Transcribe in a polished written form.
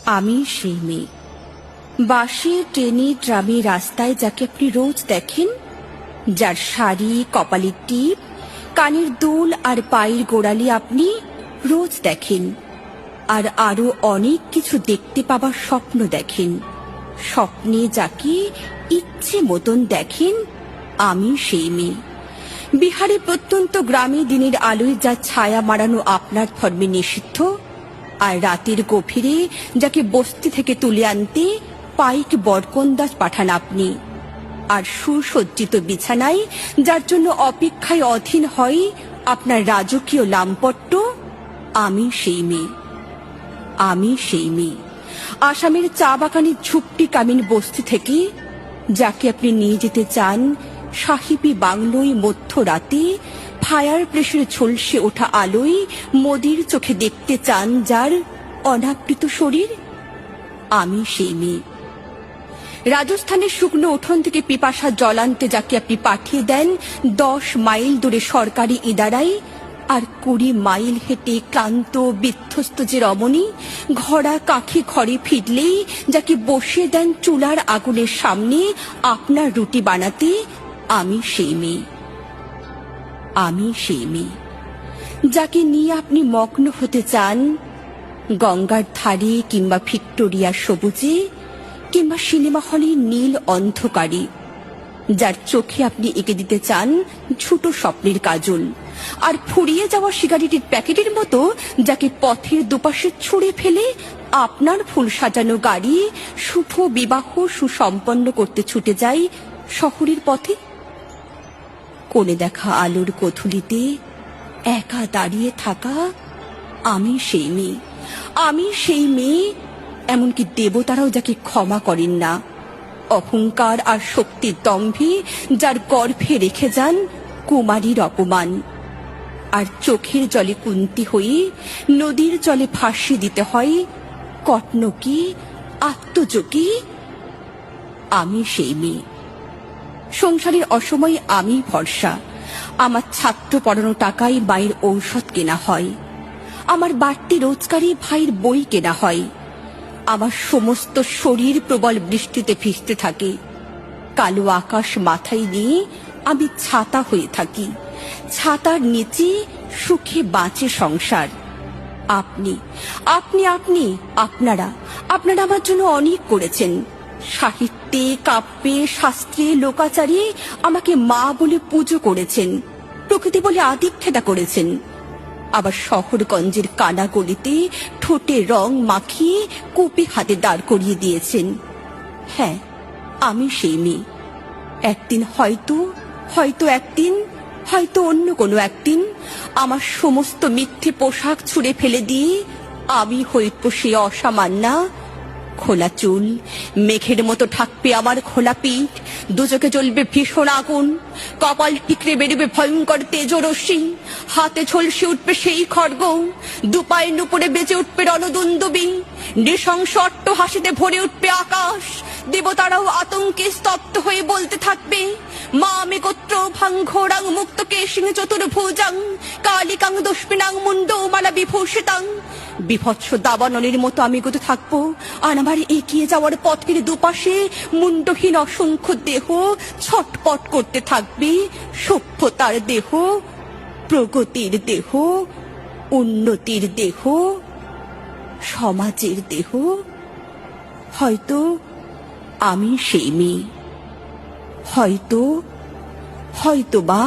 আমি সেই মেয়ে। বাসে, ট্রেনে, ট্রামে, রাস্তায় যাকে আপনি রোজ দেখেন, যার শাড়ি, কপালের টিপ, কানের দুল আর পায়ের গোড়ালি আপনি রোজ দেখেন। আর আরো অনেক কিছু দেখতে পাবার স্বপ্ন দেখেন। স্বপ্নে যাকে ইচ্ছে মতন দেখেন, আমি সেই মেয়ে। বিহারে প্রত্যন্ত গ্রামে দিনের আলোয় যা ছায়া মারানো আপনার ধর্মে নিষিদ্ধ, আর রাতের গভীরে যাকে বস্তি থেকে তুলে আনতে পাইক বরকন্দাজ পাঠান আপনি। আর সুসজ্জিত বিছানায় যার জন্য অপেক্ষায় অধীন হয় আপনার রাজকীয় লামপট্ট, আমি সেই মেয়ে। আমি সেই মেয়ে। আসামের চা বাগানের ঝুপটি কামিন বস্তি থেকে যাকে আপনি নিয়ে যেতে চান সাহিবি বাংলোয় মধ্যরাতে ফায়ার প্লেসের ঝলসে ওঠা আলোয় মোদির চোখে দেখতে চান যার অনাবৃত শরীর, আমি সেই মেয়ে। রাজস্থানের শুকনো উঠোন থেকে পিপাসা জল আনতে যাকে আপনি পাঠিয়ে দেন 10 মাইল দূরে সরকারি ইদারায়, আর 20 মাইল হেঁটে ক্লান্ত বিধ্বস্ত যে রমণী ঘোড়া কাঁখে ঘরে ফিরলেই যাকে বসিয়ে দেন চুলার আগুনের সামনে আপনার রুটি বানাতে, আমি সেই মেয়ে। আমি সেই মেয়ে। যাকে নিয়ে আপনি মগ্ন হতে চান গঙ্গার ধারে কিংবা ভিক্টোরিয়ার সবুজে কিংবা সিনেমা হলের নীল অন্ধকারে, যার চোখে আপনি এঁকে দিতে চান ছোট স্বপ্নের কাজল, আর ফুরিয়ে যাওয়া সিগারেটের প্যাকেটের মতো যাকে পথের দুপাশে ছুঁড়ে ফেলে আপনার ফুল সাজানো গাড়ি শুভ বিবাহ সুসম্পন্ন করতে ছুটে যায় শহরের পথে। কোণে দেখা আলোর কোঠুলিতে একা দাঁড়িয়ে থাকা, আমি সেই মেয়ে। আমি সেই মেয়ে। এমনকি দেবতারাও যাকে ক্ষমা করেন না, অহংকার আর শক্তির দম্ভে যার গর্ভে রেখে যান কুমারীর অপমান, আর চোখের জলে কুন্তি হয়ে নদীর জলে ফাঁসি দিতে হয় কটনকি আত্মযোগী, আমি সেই মেয়ে। সংসারের অসময়ে আমি ভরসা। আমার ছাত্র পড়ানো টাকায় মায়ের ঔষধ কেনা হয়, আমার বাড়তি রোজগারে ভাইয়ের বই কেনা হয়। আমার সমস্ত শরীর প্রবল বৃষ্টিতে ভিজতে থাকে। কালো আকাশ মাথায় নিয়ে আমি ছাতা হয়ে থাকি। ছাতার নিচে সুখে বাঁচে সংসার। আপনি আপনি আপনি আপনারা আপনারা আমার জন্য অনেক করেছেন। সাহিত্যে, কাব্যে, শাস্ত্রে, লোকাচারে আমাকে মা বলে পুজো করেছেন, প্রকৃতি বলে আদিক্ষেতা করেছেন। আবার শহরগঞ্জের কানা গলিতে ঠোঁটে রং মাখিয়ে কুপি হাতে দাঁড় করিয়ে দিয়েছেন। হ্যাঁ, আমি সেই মেয়ে। একদিন হয়তো একদিন, হয়তো অন্য কোনো একদিন আমার সমস্ত মিথ্যে পোশাক ছুঁড়ে ফেলে দিয়ে আমি হইব সেই অসামান্যা। খোলা চুল, মেঘের মতো ঢাকবে আমার খোলা পিঠ, দুচোখে জ্বলবে ভীষণ আগুন, কপাল টিকরে বেরোবে ভয়ঙ্কর তেজরশ্মি, হাতে ঝলসে উঠবে সেই খড়গ, দুপায়ে নুপুরে বেজে উঠবে রণদুন্দুবি, নৃশংস অট্টহাসিতে ভরে উঠবে আকাশ। দেবতারাও আতঙ্কে স্তব্ধ হয়ে বলতে থাকবে, মা আমি গোত্র ভাঙ্ঘোরাং মুক্ত কেশিং চতুর্ভুজাং কালিকাং দুষ্পিনাং মুন্ডমালা বিভূষিতাং। বিভৎস দাবানলের মতো আমি গত থাকবো, আর আমার এগিয়ে যাওয়ার পথের দুপাশে মুন্ডহীন অসংখ্য দেহ ছটপট করতে থাকবে। সভ্যতার দেহ, প্রগতির দেহ, উন্নতির দেহ, সমাজের দেহ। হয়তো আমি সেই মেয়ে, হয়তো বা